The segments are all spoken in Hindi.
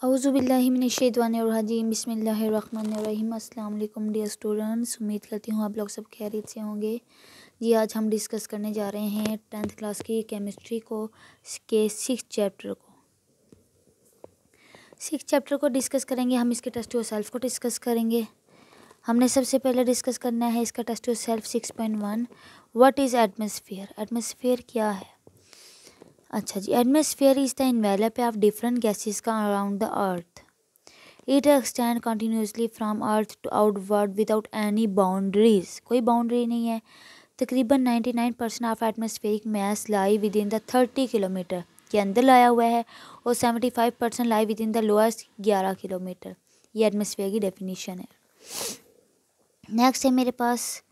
औज़ुबिल्लाहिमिनश्शैतानिर्रजीम बिस्मिल्लाहिर्रहमानिर्रहीम। अस्सलाम वालेकुम डियर स्टूडेंट्स, उम्मीद करती हूँ आप लोग सब खैरियत से होंगे। जी आज हम डिस्कस करने जा रहे हैं 10th क्लास की केमिस्ट्री को के सिक्स चैप्टर को डिस्कस करेंगे। हम इसके टेस्ट योर सेल्फ को डिस्कस करेंगे। हमने सबसे पहले डिस्कस करना है इसका test yourself 6.1 what is atmosphere. Atmosphere क्या है? अच्छा जी, atmosphere is the envelope of different gases का around the earth. It extend continuously from earth to outward without any boundaries. कोई बाउंड्री नहीं है। तकरीबन 99% of atmospheric mass lie within the 30 kilometre के अंदर लाया हुआ है और 75% lie within the lowest 11 kilometre. ये एटमॉस्फेयर की डेफिनेशन है। नेक्स्ट है मेरे पास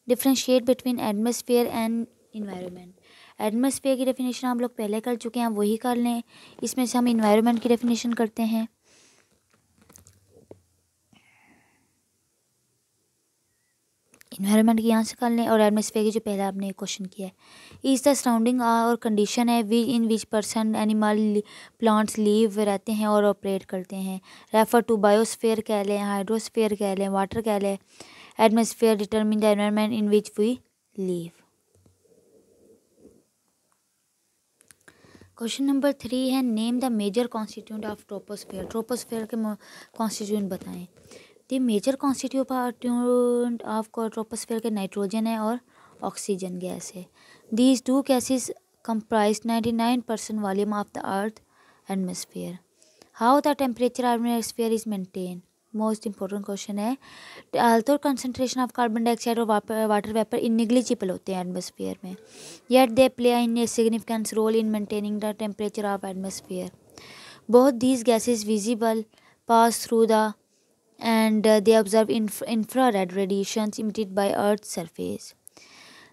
differentiate between atmosphere and environment. Atmosphere की डेफिनेशन हम लोग पहले कर चुके हैं, वही कर लें। इसमें से हम इन्वायरमेंट की डेफिनेशन करते हैं। इन्वायरमेंट की यहाँ से कर लें और एटमॉस्फेयर की जो पहला आपने क्वेश्चन किया है, इज़ द सराउंडिंग और कंडीशन है we in which person animal plants live रहते हैं और ऑपरेट करते हैं। रेफर टू बायोस्फेयर कह लें, हाइड्रोस्फेयर कह लें, वाटर कह लें। Atmosphere determine the environment in which we live. Question number 3 है name the major constituent of troposphere. Troposphere के कॉन्स्टिट्यूंट बताएं। The major constituent of troposphere के नाइट्रोजन है और ऑक्सीजन गैस है। These two gases comprise 99% volume of the earth atmosphere. How the temperature of atmosphere is maintain. Most important question है। Although concentration of carbon dioxide और वाटर वेपर इननेग्लिजिबल होते हैं एटमॉस्फेयर में, yet they play in a significant role in maintaining the temperature of atmosphere. Both these gases visible pass through the and they observe infrared radiations emitted by Earth's surface.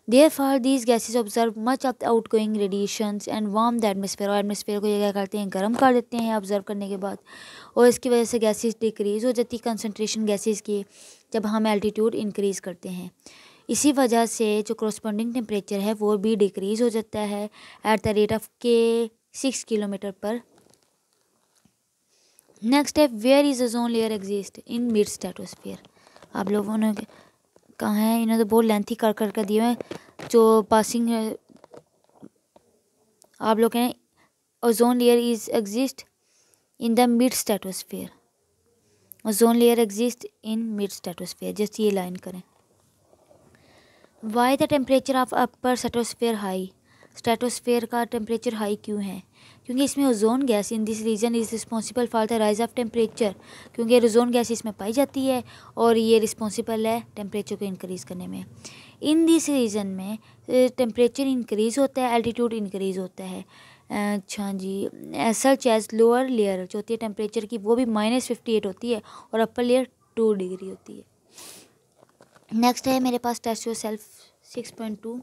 Therefore, these gases observe much of the outgoing radiations and warm the atmosphere. और एटमॉस्फेयर को ये क्या करते हैं, गर्म कर देते हैं ऑब्जर्व करने के बाद, और इसकी वजह से गैसेस डिक्रीज़ हो जाती है कंसनट्रेशन गैसेस की जब हम एल्टीट्यूड इंक्रीज़ करते हैं। इसी वजह से जो करस्पॉन्डिंग टेम्परेचर है वो भी डिक्रीज़ हो जाता है एट द रेट ऑफ के 6 किलोमीटर पर। नेक्स्ट है where is ozone layer exist in mid stratosphere. आप लोगों ने कहा है, इन्होंने बहुत लेंथी कर दिए हैं जो पासिंग है। आप लोग कहें ozone layer is exist in the mid stratosphere. Ozone layer exist in mid stratosphere, just ये लाइन करें। Why the temperature of upper stratosphere high. Stratosphere का टेम्परेचर हाई क्यों है? क्योंकि इसमें ozone gas in this region is responsible for the rise of temperature. क्योंकि ओजोन गैस इसमें पाई जाती है और ये रिस्पॉन्सिबल है टेम्परेचर को इंक्रीज़ करने में। इन दिस रीजन में टेम्परेचर इंक्रीज़ होता है, एल्टीट्यूड इंक्रीज़ होता है। अच्छा जी, सच एज लोअर लेयर जो होती है टेम्परेचर की वो भी -58 होती है और अपर लेयर 2 डिग्री होती है। नेक्स्ट है मेरे पास test yourself 6.2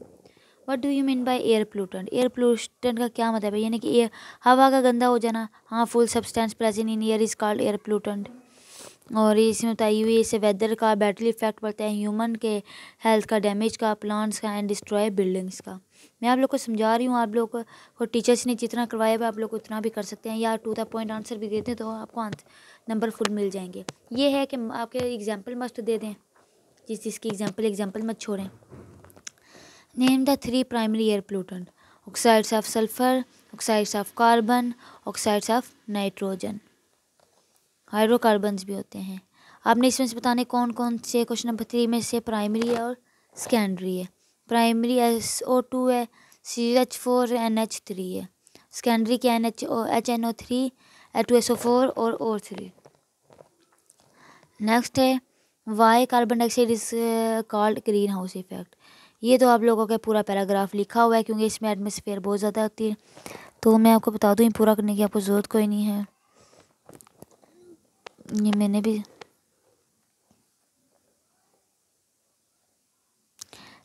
what do you mean by air pollutant. Air pollutant का क्या मतलब है? यानी कि एयर हवा का गंदा हो जाना। हाँ, full substance present in air is called air pollutant. और इसमें बताई हुई इससे वेदर का बैटरी इफेक्ट पड़ता है, ह्यूमन के हेल्थ का, डैमेज का, प्लांट्स का एंड डिस्ट्रॉय बिल्डिंग्स का। मैं आप लोग को समझा रही हूँ, आप लोग को टीचर्स ने जितना करवाया हुआ आप लोग को उतना भी कर सकते हैं, या टू द पॉइंट आंसर भी देते तो आपको नंबर फुल मिल जाएंगे। ये है कि आपके एग्जाम्पल मस्ट दे दें, जिसकी एग्जाम्पल मत छोड़ें। Name the 3 primary air pollutant. Oxides of sulphur, oxides of carbon, oxides of nitrogen. Hydrocarbons भी होते हैं। आपने इसमें से बताने कौन कौन से क्वेश्चन नंबर 3 में से प्राइमरी है और सेकेंडरी है। प्राइमरी SO2 है, CH4 NH3 है। सेकेंडरी क्या HNO3 H2SO4 और O3। नेक्स्ट है why carbon dioxide is called greenhouse effect. ये तो आप लोगों का पूरा पैराग्राफ लिखा हुआ है क्योंकि इसमें एटमॉस्फेयर बहुत ज़्यादा होती है, तो मैं आपको बता दूँ ये पूरा करने की आपको ज़रूरत कोई नहीं है। ये मैंने भी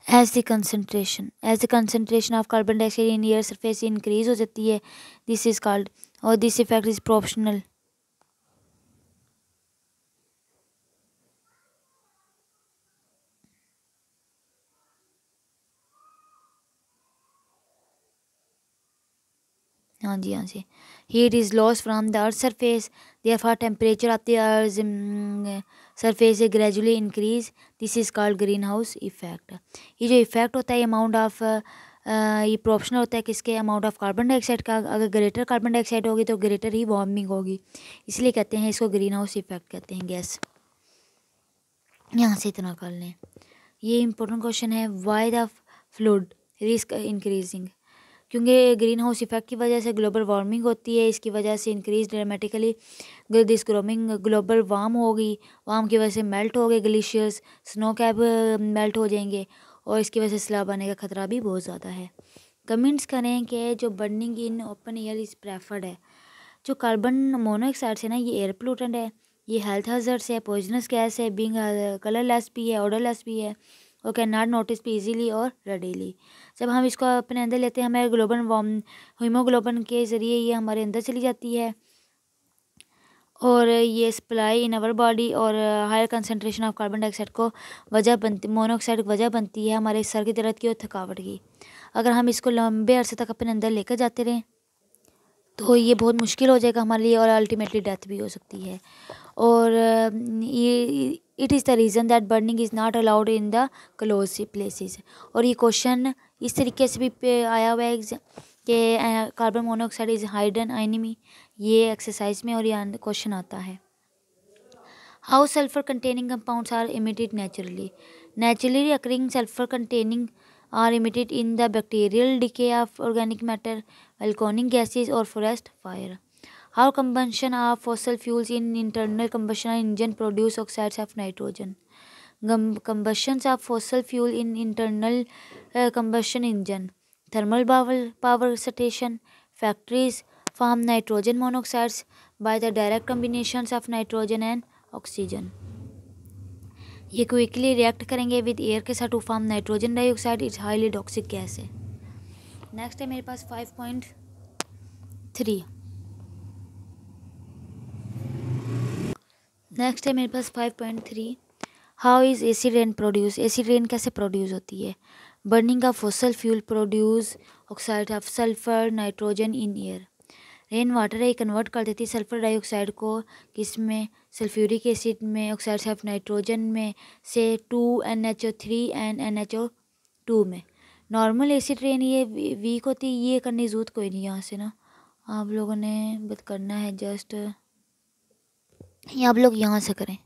as the concentration of carbon dioxide in air surface increase हो जाती है, दिस इज कॉल्ड, और दिस इफेक्ट इज प्रोपोर्शनल। हाँ जी हाँ जी, heat is lost from the earth surface, therefore temperature of the earth surface gradually increase, this is called greenhouse effect. ये जो इफेक्ट होता है अमाउंट ऑफ ये प्रोपोर्शनल होता है किसके, अमाउंट ऑफ कार्बन डाइऑक्साइड का। अगर ग्रेटर कार्बन डाइऑक्साइड होगी तो ग्रेटर ही वार्मिंग होगी, इसलिए कहते हैं इसको ग्रीन हाउस इफेक्ट कहते हैं गैस। यहाँ से इतना कर लें। ये इंपॉर्टेंट क्वेश्चन है, why the fluid risk increasing, क्योंकि ग्रीन हाउस इफेक्ट की वजह से ग्लोबल वार्मिंग होती है, इसकी वजह से increase dramatically this grooming, global warm होगी, वार्म की वजह से मेल्ट हो गए ग्लेशियर्स, स्नो कैप मेल्ट हो जाएंगे और इसकी वजह से सैलाब आने का खतरा भी बहुत ज़्यादा है। कमेंट्स करें कि जो burning in open air is preferred है। जो कार्बन मोनोऑक्साइड है ना, ये एयर पोल्यूटेंट है, ये हेल्थ हज़ार्ड है, पॉइजनस गैस है, बीइंग कलरलेस भी है, ऑडरलेस भी है और कैन नॉट नोटिस भी इजीली और रेडीली। जब हम इसको अपने अंदर लेते हैं हमारे ग्लोबल वार्म हीमोग्लोबिन के ज़रिए ये हमारे अंदर चली जाती है और ये सप्लाई इन आवर बॉडी और higher concentration of carbon dioxide को वजह बनती, मोनोऑक्साइड वजह बनती है हमारे सर की दर्द की और थकावट की। अगर हम इसको लंबे अरसे तक अपने अंदर लेकर जाते रहें तो ये बहुत मुश्किल हो जाएगा हमारे लिए और अल्टीमेटली डेथ भी हो सकती है। और ये it is the reason that burning is not allowed in the close places. और ये क्वेश्चन इस तरीके से भी आया हुआ है कि carbon monoxide is hidden enemy, ये एक्सरसाइज में और ये क्वेश्चन आता है। How sulphur containing compounds are emitted naturally, naturally occurring sulphur containing are emitted in the bacterial decay of organic matter, volcanic gases or forest fire. How combustion of fossil fuels in internal combustion engine produce oxides of nitrogen. Combustions of fossil fuel in internal combustion engine, thermal power station, factories form nitrogen monoxides by the direct combinations of nitrogen and oxygen. ये क्विकली रिएक्ट करेंगे विद एयर के साथ to form nitrogen dioxide, it's highly toxic gas है। नेक्स्ट है मेरे पास 5.3। नेक्स्ट है मेरे पास 5.3, how is acid rain produce, acid rain कैसे प्रोड्यूस होती है। Burning of fossil fuel produce oxide of sulphur nitrogen in air. Rain water है कन्वर्ट कर देती है सल्फर डाइऑक्साइड को किस में, सल्फ्यूरिक एसिड में, ऑक्साइड्स ऑफ नाइट्रोजन में से 2NH3 एंड NH2 में। नॉर्मल एसिड रेन ये वीक होती है, ये करने की जरूरत कोई नहीं यहाँ से ना, आप लोगों ने बस करना है जस्ट ये आप लोग यहाँ से करें।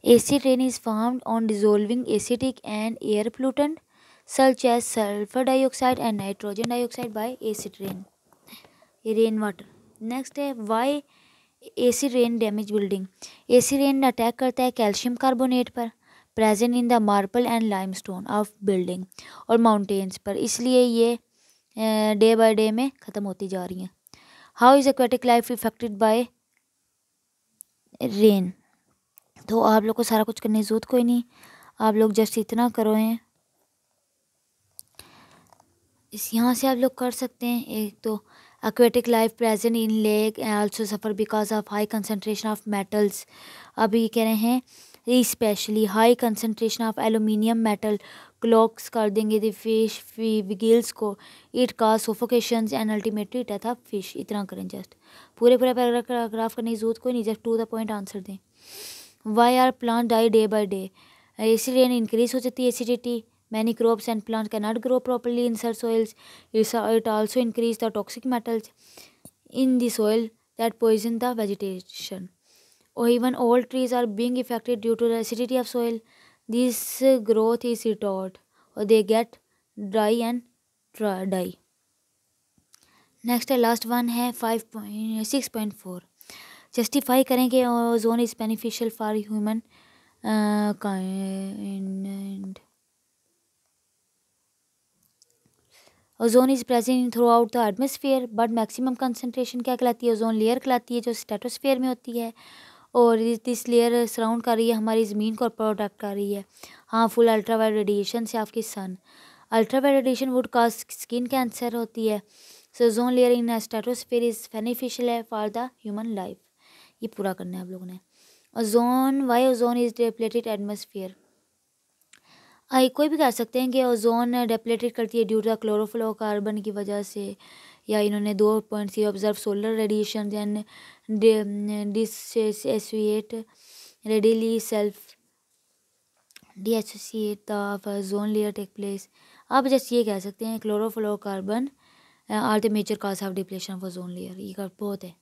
Acid rain is formed on dissolving acidic and air pollutant such as sulphur dioxide and nitrogen dioxide by acid rain, ये रेन वाटर। नेक्स्ट है why acid rain damage building, acid rain attack करता है कैल्शियम कार्बोनेट पर present in the marble and limestone of building और माउंटेन्स पर, इसलिए ये डे बाय डे में ख़त्म होती जा रही हैं। How is aquatic life affected by rain, तो आप लोग को सारा कुछ करने की ज़रूरत कोई नहीं, आप लोग जस्ट इतना करो हैं, इस यहाँ से आप लोग कर सकते हैं। एक तो aquatic life present in lake also suffer because of high concentration of metals, अब ये कह रहे हैं especially high concentration of aluminium metal clogs कर देंगे the fish gills को, it cause suffocations and ultimately death of fish। इतना करें जस्ट, पूरे पैराग्राफ करने की जरूरत कोई नहीं, just to the point answer दें। why are plant die day by day, acid rain increase हो जाती है acidity, many crops and plants cannot grow properly in such soils, it also increase the toxic metals in the soil that poison the vegetation, or even old trees are being affected due to the acidity of soil, this growth is retarded or they get dry and die। Next है लास्ट वन है 6.4, जस्टिफाई करें कि ozone is beneficial for human kind. Ozone is present through out the atmosphere but maximum concentration क्या कहलाती है, ओजोन लेयर कहलाती है जो स्ट्रेटोस्फेयर में होती है और दिस लेयर सराउंड कर रही है हमारी ज़मीन को प्रोटेक्ट कर रही है हार्मफुल अल्ट्रावायलेट रेडिएशन से आपकी sun. Ultraviolet radiation would cause skin cancer होती है, so ozone layer in stratosphere is beneficial है फॉर द ह्यूमन लाइफ। ये पूरा करना है आप लोगों ने। Ozone why ozone is depleted atmosphere, कोई भी कह सकते हैं कि ओजोन डिप्लेटेड करती है ड्यू टू क्लोरोफ्लोरोकार्बन की वजह से या इन्होंने 2.0 observe solar radiation and dissociate readily self dissociate the ozone layer take place. आप जैसे ये कह सकते हैं chlorofluorocarbon are the major cause of depletion of ozone layer. ये का बहुत है,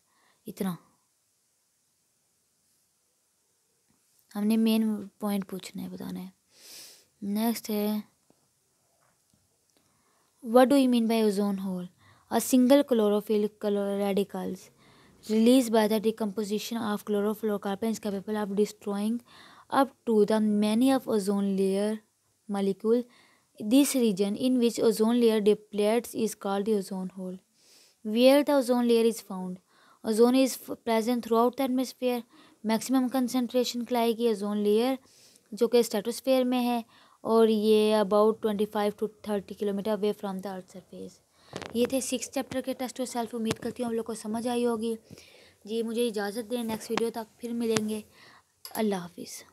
इतना हमने मेन पॉइंट पूछना है, बताना है। नेक्स्ट है what do you mean bye ozone hole? A single chlorophyll radicals released by the decomposition of chlorofluorocarbon is capable of destroying up to the many of ozone layer molecule. This region in which ozone layer depletes is called the ozone hole. Where the ozone layer is found, ozone is present throughout the atmosphere. Maximum concentration कहलाएगी ओजोन लेयर जो कि स्ट्रेटोस्फेयर में है, और ये about 25 to 30 kilometre away from the earth surface. ये थे 6 चैप्टर के टेस्ट और सेल्फ। उम्मीद करती हूँ आप लोग को समझ आई होगी जी। मुझे इजाज़त दें, नेक्स्ट वीडियो तक फिर मिलेंगे। अल्लाह हाफिज़।